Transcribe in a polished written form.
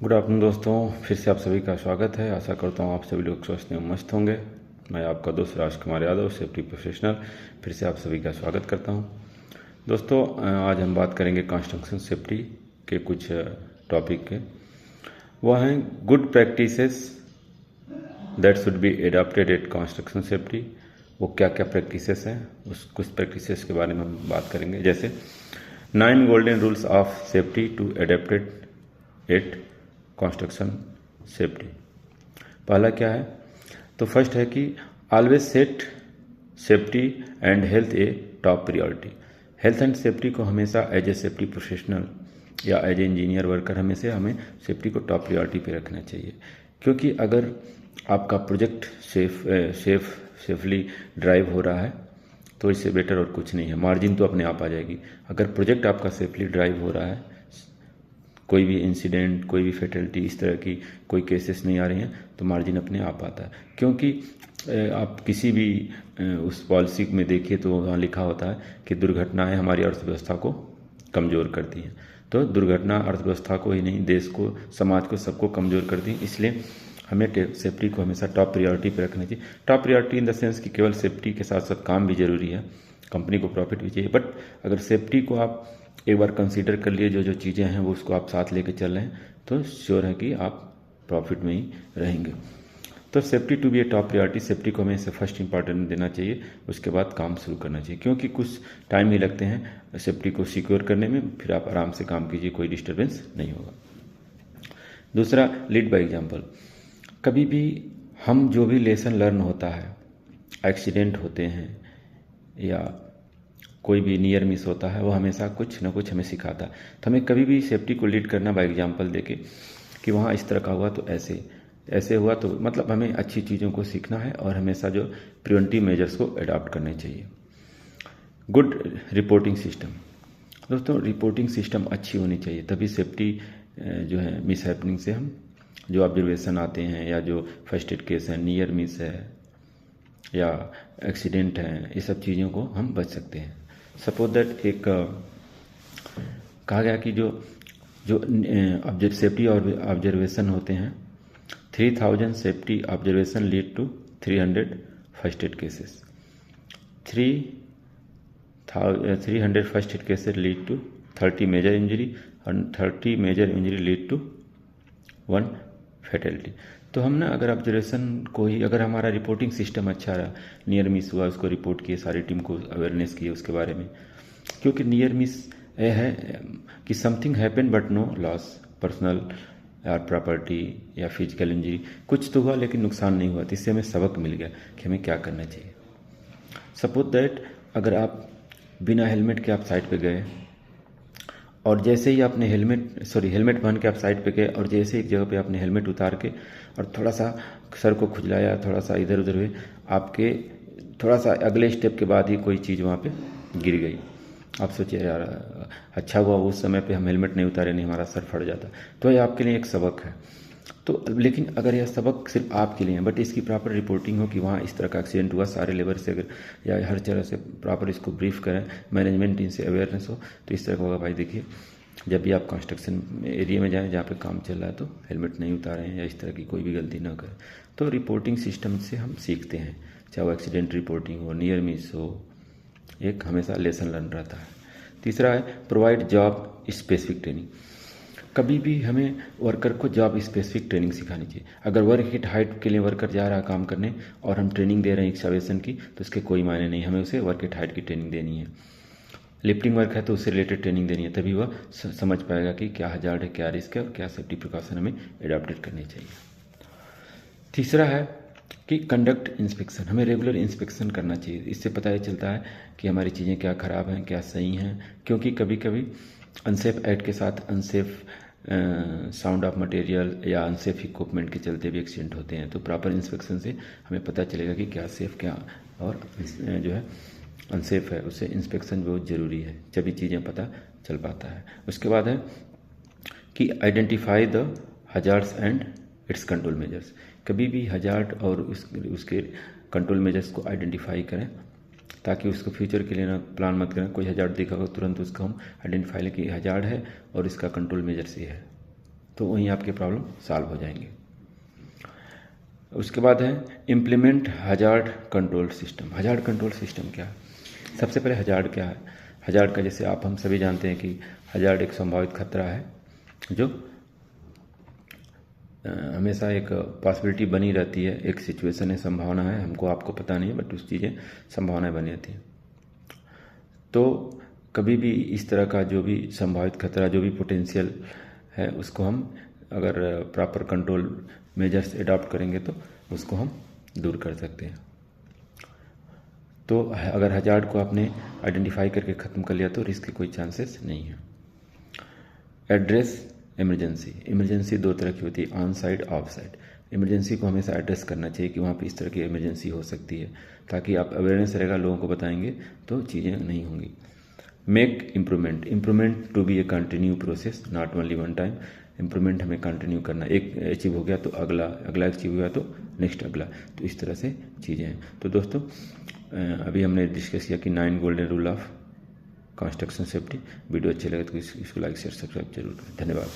Good afternoon दोस्तों, फिर से आप सभी का स्वागत है। आशा करता हूँ आप सभी लोग स्वस्थ एवं मस्त होंगे। मैं आपका दोस्त राजकुमार यादव, सेफ्टी प्रोफेशनल, फिर से आप सभी का स्वागत करता हूँ। दोस्तों, आज हम बात करेंगे कंस्ट्रक्शन सेफ्टी के कुछ टॉपिक के। वह हैं good practices that should be adopted at construction safety. वो क्या क्या प्रैक्टिसेस हैं, उस कुछ प्रैक्टिसेस के बारे में हम बात करेंगे। जैसे 9 golden rules of safety to adopted at construction safety. पहला क्या है? तो फर्स्ट है कि always set safety and health a top priority. Health and safety को हमेशा एज ए सेफ्टी प्रोफेशनल या एज ए इंजीनियर वर्कर हमेशा हमें सेफ्टी को टॉप प्रायोरिटी पे रखना चाहिए। क्योंकि अगर आपका प्रोजेक्ट सेफली ड्राइव हो रहा है तो इससे बेटर और कुछ नहीं है। मार्जिन तो अपने आप आ जाएगी। अगर प्रोजेक्ट आपका सेफली ड्राइव हो रहा है, कोई भी इंसिडेंट, कोई भी फैटलिटी, इस तरह की कोई केसेस नहीं आ रही हैं, तो मार्जिन अपने आप आता है। क्योंकि आप किसी भी उस पॉलिसी में देखिए तो वहाँ लिखा होता है कि दुर्घटनाएं हमारी अर्थव्यवस्था को कमज़ोर करती हैं। तो दुर्घटना अर्थव्यवस्था को ही नहीं, देश को, समाज को, सबको कमज़ोर करती हैं। इसलिए हमें सेफ्टी को हमेशा टॉप प्रायोरिटी पे रखना चाहिए। Top priority in the sense कि केवल सेफ्टी के साथ साथ काम भी जरूरी है, कंपनी को प्रॉफिट भी चाहिए। बट अगर सेफ्टी को आप एक बार कंसीडर कर लिए, जो जो चीज़ें हैं वो उसको आप साथ लेके चल रहे हैं, तो श्योर है कि आप प्रॉफिट में ही रहेंगे। तो safety to be a top priority, safety को हमें फर्स्ट इंपॉर्टेंट देना चाहिए, उसके बाद काम शुरू करना चाहिए। क्योंकि कुछ टाइम ही लगते हैं सेफ्टी को सिक्योर करने में, फिर आप आराम से काम कीजिए, कोई डिस्टर्बेंस नहीं होगा। दूसरा, लीड बाय एग्जाम्पल। कभी भी हम जो भी लेसन लर्न होता है, एक्सीडेंट होते हैं या कोई भी नियर मिस होता है, वो हमेशा कुछ ना कुछ हमें सिखाता है। तो हमें कभी भी सेफ्टी को लीड करना बाय एग्जाम्पल देके कि वहाँ इस तरह का हुआ तो ऐसे हुआ, तो मतलब हमें अच्छी चीज़ों को सीखना है और हमेशा जो प्रिवेंटिव मेजर्स को अडॉप्ट करने चाहिए। Good reporting system. दोस्तों, रिपोर्टिंग सिस्टम अच्छी होनी चाहिए, तभी सेफ्टी जो है मिस हैपनिंग से हम जो ऑब्जर्वेशन आते हैं या जो फर्स्ट एड केस है, नियर मिस है या एक्सीडेंट है, ये सब चीज़ों को हम बच सकते हैं। सपोज दैट एक कहा गया कि जो सेफ्टी और ऑब्जर्वेशन होते हैं, 3000 safety observation lead to 300 first aid cases. 300 first aid cases lead to 30 major injury और 30 major injury lead to 1 fatality. तो हम ना अगर ऑब्जर्वेशन को ही, अगर हमारा रिपोर्टिंग सिस्टम अच्छा रहा, नियर मिस हुआ उसको रिपोर्ट किए, सारी टीम को अवेयरनेस किए उसके बारे में। क्योंकि नियर मिस है कि something happen but no loss, personal या प्रॉपर्टी या फिजिकल इंजरी, कुछ तो हुआ लेकिन नुकसान नहीं हुआ। तो इससे हमें सबक मिल गया कि हमें क्या करना चाहिए। सपोज दैट अगर आप बिना हेलमेट के आप साइड पे गए और जैसे ही आपने हेलमेट पहन के आप साइड पे गए और जैसे एक जगह पे आपने हेलमेट उतार के और थोड़ा सा सर को खुजलाया, थोड़ा सा इधर उधर हुए, आपके थोड़ा सा अगले स्टेप के बाद ही कोई चीज़ वहाँ पे गिर गई। आप सोचिए यार, अच्छा हुआ उस समय पे हम हेलमेट नहीं उतारे, नहीं हमारा सर फट जाता। तो ये आपके लिए एक सबक है। तो लेकिन अगर यह सबक सिर्फ आपके लिए है, बट इसकी प्रॉपर रिपोर्टिंग हो कि वहाँ इस तरह का एक्सीडेंट हुआ, सारे लेबर से अगर या हर तरह से प्रॉपर इसको ब्रीफ करें, मैनेजमेंट टीम से अवेयरनेस हो, तो इस तरह का होगा। भाई देखिए, जब भी आप कंस्ट्रक्शन एरिया में जाएं जहाँ पे काम चल रहा है तो हेलमेट नहीं उतारें या इस तरह की कोई भी गलती ना करें। तो रिपोर्टिंग सिस्टम से हम सीखते हैं, चाहे वो एक्सीडेंट रिपोर्टिंग हो, नियर मिस हो, एक हमेशा लेसन लर्न रहता है। तीसरा है प्रोवाइड जॉब स्पेसिफिक ट्रेनिंग। कभी भी हमें वर्कर को जॉब स्पेसिफिक ट्रेनिंग सिखानी चाहिए। अगर वर्क हिट हाइट के लिए वर्कर जा रहा है काम करने और हम ट्रेनिंग दे रहे हैं एक्सकवेशन की, तो इसके कोई मायने नहीं, हमें उसे वर्क हिट हाइट की ट्रेनिंग देनी है। लिफ्टिंग वर्क है तो उससे रिलेटेड ट्रेनिंग देनी है, तभी वह समझ पाएगा कि क्या हजार्ड है, क्या रिस्क है और क्या सेफ्टी प्रिकॉशन हमें एडॉप्टेड करनी चाहिए। तीसरा है कि कंडक्ट इंस्पेक्शन, हमें रेगुलर इंस्पेक्शन करना चाहिए। इससे पता ये चलता है कि हमारी चीज़ें क्या ख़राब हैं, क्या सही हैं। क्योंकि कभी कभी अनसेफ एक्ट के साथ अनसेफ साउंड ऑफ मटेरियल या अनसेफ इक्विपमेंट के चलते भी एक्सीडेंट होते हैं। तो प्रॉपर इंस्पेक्शन से हमें पता चलेगा कि क्या सेफ, क्या और जो है अनसेफ है। उससे इंस्पेक्शन बहुत ज़रूरी है, जब ये चीज़ें पता चल पाता है। उसके बाद है कि identify the hazards and it's control measures. कभी भी हजार्ड और उसके कंट्रोल मेजर्स को आइडेंटिफाई करें, ताकि उसको फ्यूचर के लिए ना प्लान मत करें। कोई हजार्ड देखा हो तुरंत उसको हम आइडेंटिफाई लें कि हजार्ड है और इसका कंट्रोल मेजर से है। तो वहीं आपके प्रॉब्लम सॉल्व हो जाएंगे। उसके बाद है implement hazard control system. Hazard control system क्या है? सबसे पहले हजार्ड क्या है? हजार्ड का जैसे हम सभी जानते हैं कि हजार्ड एक संभावित खतरा है जो हमेशा एक पॉसिबिलिटी बनी रहती है, एक सिचुएशन है, संभावना है, हमको आपको पता नहीं है बट उस चीज़ें संभावनाएं बनी रहती हैं। तो कभी भी इस तरह का जो भी संभावित खतरा, जो भी पोटेंशियल है, उसको हम अगर प्रॉपर कंट्रोल मेजर्स एडॉप्ट करेंगे तो उसको हम दूर कर सकते हैं। तो अगर हजार्ड को आपने आइडेंटिफाई करके ख़त्म कर लिया तो रिस्क के कोई चांसेस नहीं है। Address emergency. इमरजेंसी दो तरह की होती है, on side, of side. Emergency को हमेशा एड्रेस करना चाहिए कि वहाँ पे इस तरह की इमरजेंसी हो सकती है, ताकि आप अवेयरनेस रहेगा, लोगों को बताएंगे तो चीज़ें नहीं होंगी। Make improvement. Improvement to be a continue process, not only one time. Improvement हमें कंटिन्यू करना, एक अचीव हो गया तो अगला अचीव हुआ तो नेक्स्ट अगला, तो इस तरह से चीज़ें हैं। तो दोस्तों अभी हमने डिस्कस किया कि 9 golden rule of construction safety. Video अच्छे लगे तो इसको लाइक शेयर सब्सक्राइब जरूर करें। धन्यवाद।